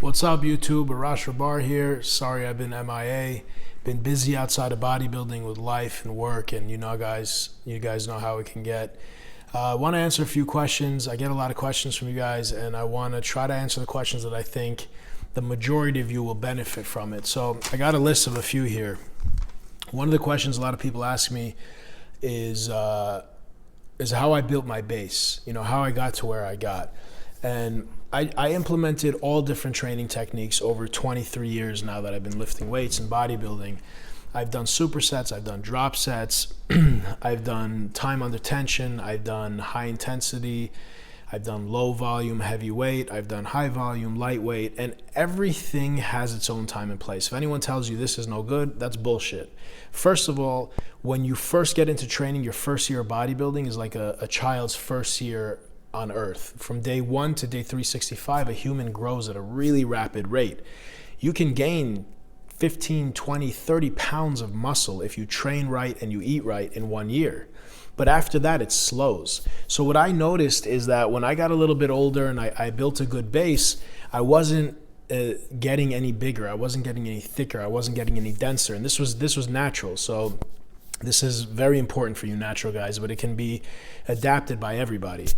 What's up, YouTube? Arash Bar here. Sorry I've been MIA. Been busy outside of bodybuilding with life and work, and you guys know how it can get. I want to answer a few questions. I get a lot of questions from you guys, and I want to try to answer the questions that I think the majority of you will benefit from it. So I got a list of a few here. One of the questions a lot of people ask me is how I built my base, how I got to where I got. And I implemented all different training techniques over 23 years now that I've been lifting weights and bodybuilding. I've done supersets, I've done drop sets, I've done time under tension, I've done high intensity, I've done low volume, heavy weight, I've done high volume, lightweight, and everything has its own time and place. If anyone tells you this is no good, that's bullshit. First of all, when you first get into training, your first year of bodybuilding is like a child's first year on earth. From day 1 to day 365, a human grows at a really rapid rate. You can gain 15, 20, 30 pounds of muscle if you train right and you eat right in 1 year. But after that, it slows. So what I noticed is that when I got a little bit older and I built a good base, I wasn't getting any bigger. I wasn't getting any thicker. I wasn't getting any denser. And this was natural. So this is very important for you natural guys, but it can be adapted by everybody.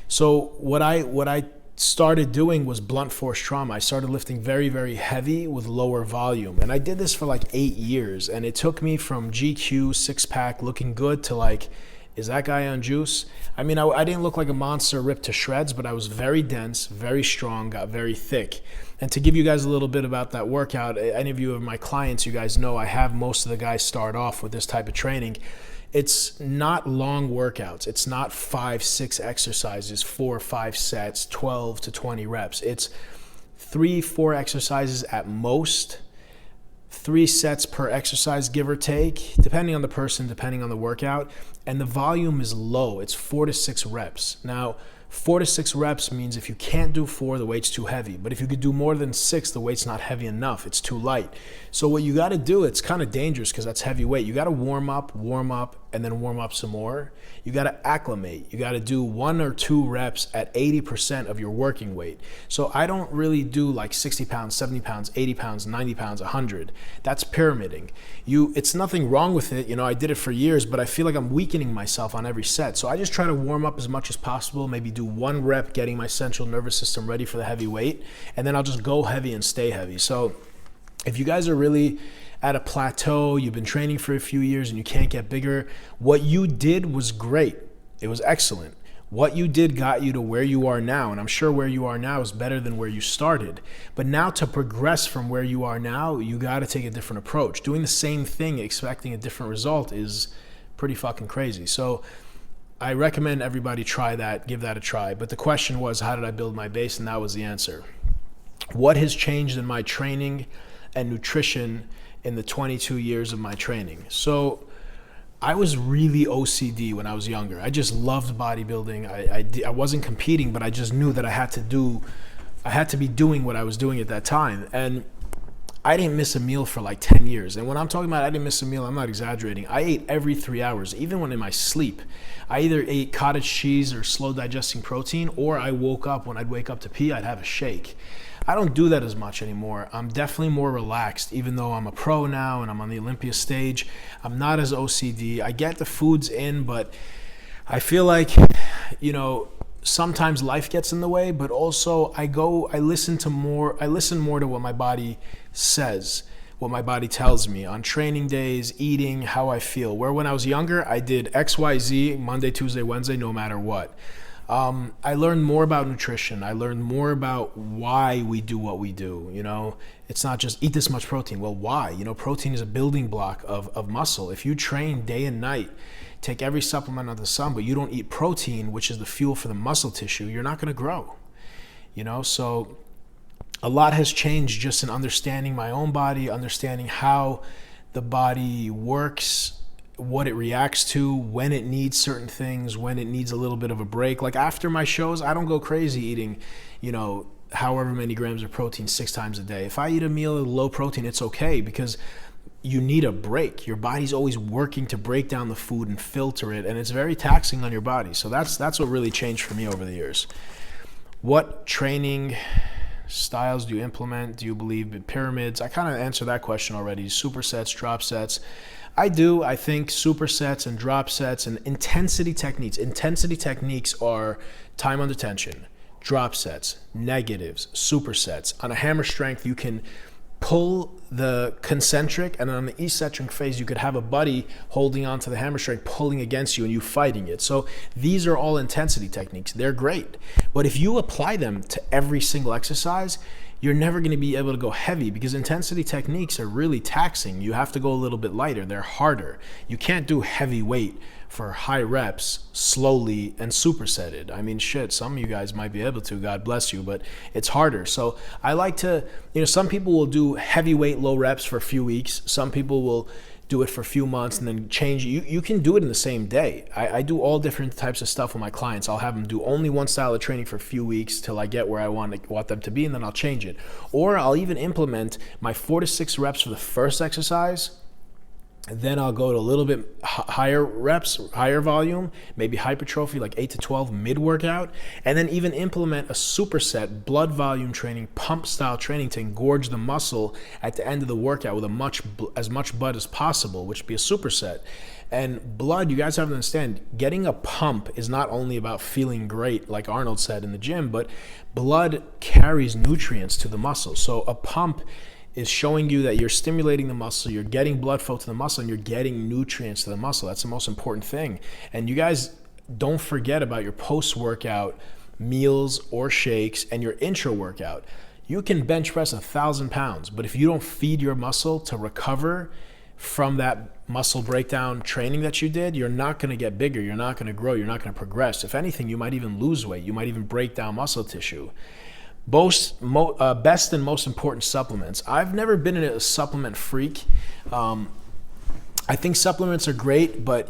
So what I started doing was blunt force trauma. I started lifting very, very heavy with lower volume. And I did this for like 8 years. And it took me from GQ, six-pack, looking good to like, is that guy on juice? I mean, I didn't look like a monster ripped to shreds, but I was very dense, very strong, got very thick. And to give you guys a little bit about that workout, any of you of my clients, you guys know I have most of the guys start off with this type of training. It's not long workouts. It's not 5, 6 exercises, 4 or 5 sets, 12 to 20 reps. It's 3, 4 exercises at most, 3 sets per exercise, give or take, depending on the person, depending on the workout. And the volume is low. It's 4 to 6 reps. Now, 4 to 6 reps means if you can't do 4, the weight's too heavy. But if you could do more than 6, the weight's not heavy enough. It's too light. So what you got to do, it's kind of dangerous because that's heavy weight. You got to warm up, and then warm up some more. You got to acclimate. You got to do 1 or 2 reps at 80% of your working weight. So I don't really do like 60 pounds, 70 pounds, 80 pounds, 90 pounds, 100. That's pyramiding. It's nothing wrong with it. I did it for years, but I feel like I'm weakening myself on every set. So I just try to warm up as much as possible, maybe do 1 rep getting my central nervous system ready for the heavy weight, and then I'll just go heavy and stay heavy. So if you guys are really at a plateau, you've been training for a few years and you can't get bigger, what you did was great. It was excellent. What you did got you to where you are now, and I'm sure where you are now is better than where you started. But now to progress from where you are now, you got to take a different approach. Doing the same thing, expecting a different result is pretty fucking crazy. So I recommend everybody try that, give that a try. But the question was, how did I build my base? And that was the answer. What has changed in my training and nutrition in the 22 years of my training? So I was really OCD when I was younger. I just loved bodybuilding. I wasn't competing, but I just knew that I had to be doing what I was doing at that time. And I didn't miss a meal for like 10 years. And when I'm talking about I didn't miss a meal, I'm not exaggerating. I ate every 3 hours, even when in my sleep. I either ate cottage cheese or slow digesting protein, or I woke up, when I'd wake up to pee, I'd have a shake. I don't do that as much anymore. I'm definitely more relaxed, even though I'm a pro now and I'm on the Olympia stage. I'm not as OCD. I get the foods in, but I feel like, sometimes life gets in the way, but also I listen more to what my body says, what my body tells me on training days, eating, how I feel. Where when I was younger, I did XYZ, Monday, Tuesday, Wednesday, no matter what. I learned more about nutrition. I learned more about why we do what we do. It's not just eat this much protein. Well, why? Protein is a building block of muscle. If you train day and night, take every supplement under the sun, but you don't eat protein, which is the fuel for the muscle tissue, you're not going to grow. So a lot has changed just in understanding my own body, understanding how the body works, what it reacts to, when it needs certain things, when it needs a little bit of a break. Like after my shows, I don't go crazy eating, however many grams of protein 6 times a day. If I eat a meal of low protein, it's okay, because you need a break. Your body's always working to break down the food and filter it, and it's very taxing on your body. So that's what really changed for me over the years. What training styles do you implement? Do you believe in pyramids? I kind of answered that question already. Supersets, drop sets. I do. I think supersets and drop sets and intensity techniques. Intensity techniques are time under tension, drop sets, negatives, supersets. On a hammer strength, you can pull the concentric, and on the eccentric phase, you could have a buddy holding onto the hammer strength, pulling against you, and you fighting it. So these are all intensity techniques. They're great. But if you apply them to every single exercise, you're never going to be able to go heavy, because intensity techniques are really taxing. You have to go a little bit lighter. They're harder. You can't do heavy weight for high reps slowly and supersetted. I mean, shit, some of you guys might be able to, God bless you, but it's harder. So I like to, some people will do heavyweight low reps for a few weeks. Some people will do it for a few months and then change. You can do it in the same day. I do all different types of stuff with my clients. I'll have them do only one style of training for a few weeks till I get where I want them to be, and then I'll change it. Or I'll even implement my 4 to 6 reps for the first exercise. Then I'll go to a little bit higher reps, higher volume, maybe hypertrophy, like 8 to 12 mid-workout, and then even implement a superset, blood volume training, pump style training to engorge the muscle at the end of the workout with as much blood as possible, which would be a superset. And blood, you guys have to understand, getting a pump is not only about feeling great, like Arnold said in the gym, but blood carries nutrients to the muscle. So a pump is showing you that you're stimulating the muscle, you're getting blood flow to the muscle, and you're getting nutrients to the muscle. That's the most important thing. And you guys don't forget about your post-workout meals or shakes and your intra-workout. You can bench press 1,000 pounds, but if you don't feed your muscle to recover from that muscle breakdown training that you did, you're not going to get bigger, you're not going to grow, you're not going to progress. If anything, you might even lose weight, you might even break down muscle tissue. Best and most important supplements. I've never been a supplement freak. I think supplements are great, but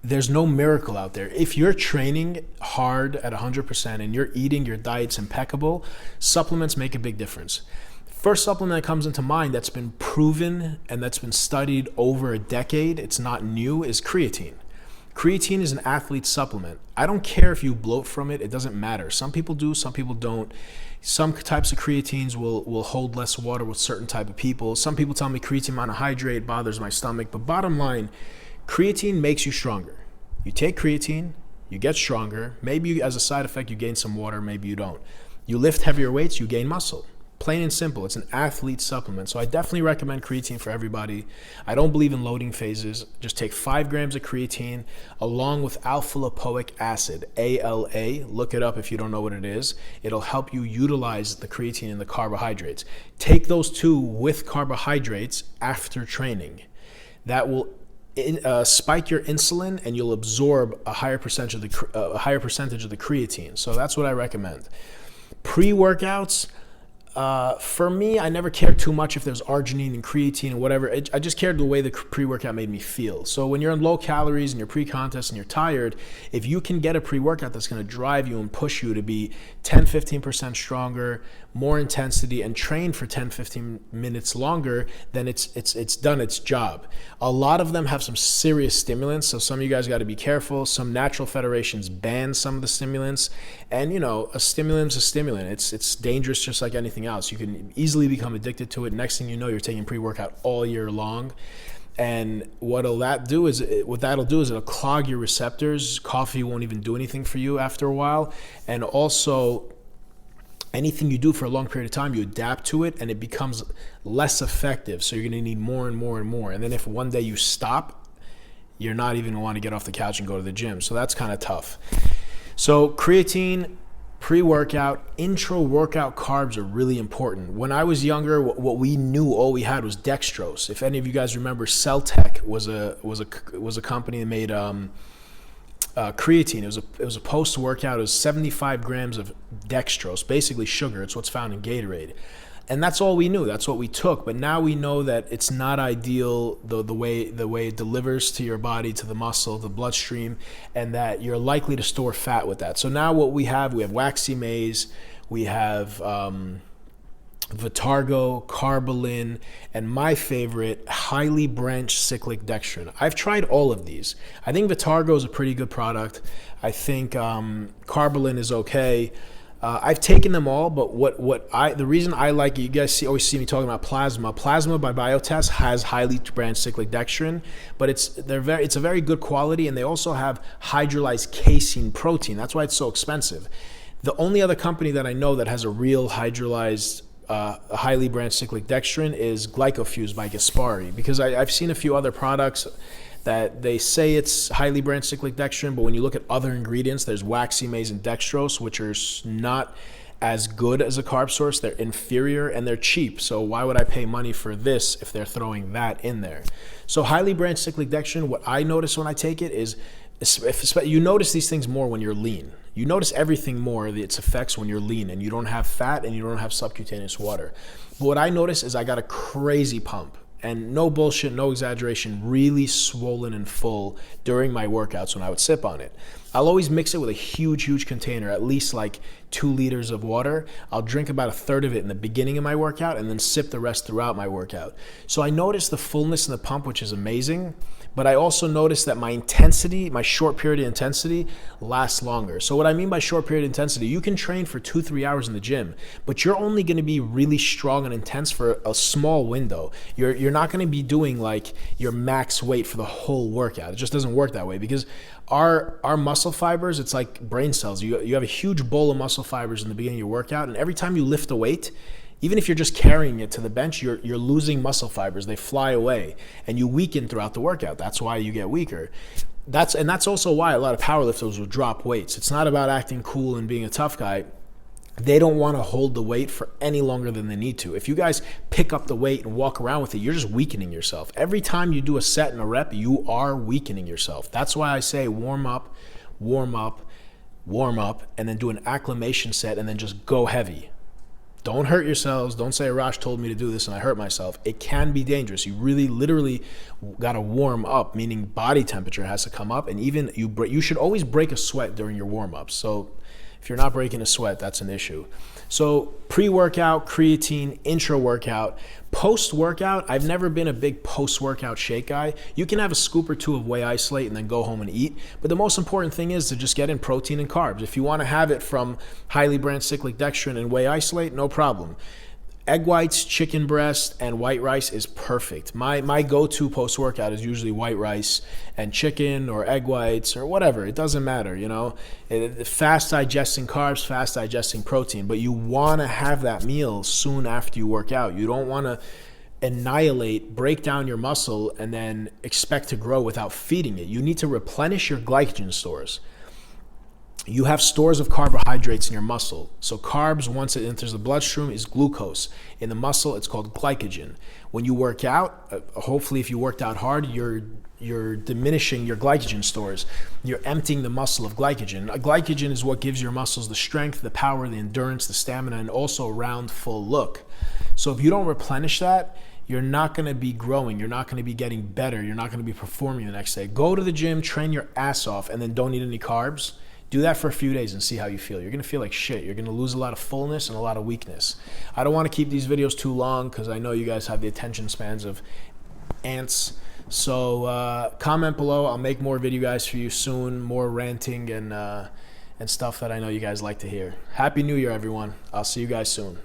there's no miracle out there. If you're training hard at 100% and you're eating, your diet's impeccable, supplements make a big difference. First supplement that comes into mind that's been proven and that's been studied over a decade, it's not new, is creatine. Creatine is an athlete supplement. I don't care if you bloat from it. It doesn't matter. Some people do, some people don't. Some types of creatines will hold less water with certain type of people. Some people tell me creatine monohydrate bothers my stomach. But bottom line, creatine makes you stronger. You take creatine, you get stronger. Maybe as a side effect, you gain some water. Maybe you don't. You lift heavier weights, you gain muscle. Plain and simple. It's an athlete supplement. So I definitely recommend creatine for everybody. I don't believe in loading phases. Just take 5 grams of creatine along with alpha-lipoic acid, ALA. Look it up if you don't know what it is. It'll help you utilize the creatine and the carbohydrates. Take those two with carbohydrates after training. That will spike your insulin, and you'll absorb a higher percentage of the creatine. So that's what I recommend. Pre-workouts. For me, I never cared too much if there's arginine and creatine and whatever. I just cared the way the pre-workout made me feel. So when you're in low calories and you're pre-contest and you're tired, if you can get a pre-workout that's going to drive you and push you to be 10-15% stronger, more intensity, and train for 10-15 minutes longer, then it's done its job. A lot of them have some serious stimulants, so some of you guys got to be careful. Some natural federations ban some of the stimulants, and a stimulant's a stimulant. It's dangerous just like anything else. You can easily become addicted to it. Next thing you know, you're taking pre-workout all year long. And what that'll do is it'll clog your receptors. Coffee won't even do anything for you after a while. And also, anything you do for a long period of time, you adapt to it and it becomes less effective. So you're going to need more and more and more. And then if one day you stop, you're not even going to want to get off the couch and go to the gym. So that's kind of tough. So creatine, pre-workout, intra-workout carbs are really important. When I was younger, what we knew all we had was dextrose. If any of you guys remember, Celtec was a company that made creatine. It was a post-workout. It was 75 grams of dextrose, basically sugar. It's what's found in Gatorade. And that's all we knew. That's what we took. But now we know that it's not ideal the way it delivers to your body, to the muscle, the bloodstream, and that you're likely to store fat with that. So now what we have waxy maize, we have Vitargo, Carbolin, and my favorite, highly branched cyclic dextrin. I've tried all of these. I think Vitargo is a pretty good product. I think Carbolin is okay. I've taken them all, but the reason I like it, you guys always see me talking about plasma. Plasma by Biotest has highly branched cyclic dextrin, but it's a very good quality, and they also have hydrolyzed casein protein. That's why it's so expensive. The only other company that I know that has a real hydrolyzed highly branched cyclic dextrin is Glycofuse by Gaspari, because I've seen a few other products that they say it's highly branched cyclic dextrin, but when you look at other ingredients, there's waxy maize and dextrose, which are not as good as a carb source. They're inferior and they're cheap. So why would I pay money for this if they're throwing that in there? So highly branched cyclic dextrin, what I notice when I take it is, you notice these things more when you're lean. You notice everything more, its effects when you're lean and you don't have fat and you don't have subcutaneous water. But what I notice is I got a crazy pump. And no bullshit, no exaggeration, really swollen and full during my workouts when I would sip on it. I'll always mix it with a huge container, at least like 2 liters of water. I'll drink about a third of it in the beginning of my workout and then sip the rest throughout my workout. So I noticed the fullness in the pump, which is amazing. But I also noticed that my intensity, my short period of intensity, lasts longer. So what I mean by short period of intensity, you can train for 2-3 hours in the gym, but you're only going to be really strong and intense for a small window. You're not going to be doing like your max weight for the whole workout. It just doesn't work that way, because our muscle fibers, it's like brain cells. You have a huge bowl of muscle fibers in the beginning of your workout, and every time you lift a weight, even if you're just carrying it to the bench, you're losing muscle fibers. They fly away and you weaken throughout the workout. That's why you get weaker. That's also why a lot of powerlifters will drop weights. It's not about acting cool and being a tough guy. They don't want to hold the weight for any longer than they need to. If you guys pick up the weight and walk around with it, you're just weakening yourself. Every time you do a set and a rep, you are weakening yourself. That's why I say warm up, and then do an acclimation set and then just go heavy. Don't hurt yourselves. Don't say Arash told me to do this and I hurt myself. It can be dangerous. You really literally got to warm up, meaning body temperature has to come up, and even you should always break a sweat during your warm-ups. So if you're not breaking a sweat, that's an issue. So pre-workout, creatine, intra-workout. Post-workout, I've never been a big post-workout shake guy. You can have a scoop or 2 of whey isolate and then go home and eat. But the most important thing is to just get in protein and carbs. If you want to have it from highly branched cyclic dextrin and whey isolate, no problem. Egg whites, chicken breast, and white rice is perfect. My go-to post-workout is usually white rice and chicken or egg whites or whatever. It doesn't matter, Fast digesting carbs, fast digesting protein. But you want to have that meal soon after you work out. You don't want to annihilate, break down your muscle, and then expect to grow without feeding it. You need to replenish your glycogen stores. You have stores of carbohydrates in your muscle. So carbs, once it enters the bloodstream, is glucose. In the muscle, it's called glycogen. When you work out, hopefully if you worked out hard, you're diminishing your glycogen stores. You're emptying the muscle of glycogen. Glycogen is what gives your muscles the strength, the power, the endurance, the stamina, and also a round, full look. So if you don't replenish that, you're not going to be growing. You're not going to be getting better. You're not going to be performing the next day. Go to the gym, train your ass off, and then don't eat any carbs. Do that for a few days and see how you feel. You're going to feel like shit. You're going to lose a lot of fullness and a lot of weakness. I don't want to keep these videos too long because I know you guys have the attention spans of ants. So comment below. I'll make more video guys for you soon. More ranting and stuff that I know you guys like to hear. Happy New Year, everyone. I'll see you guys soon.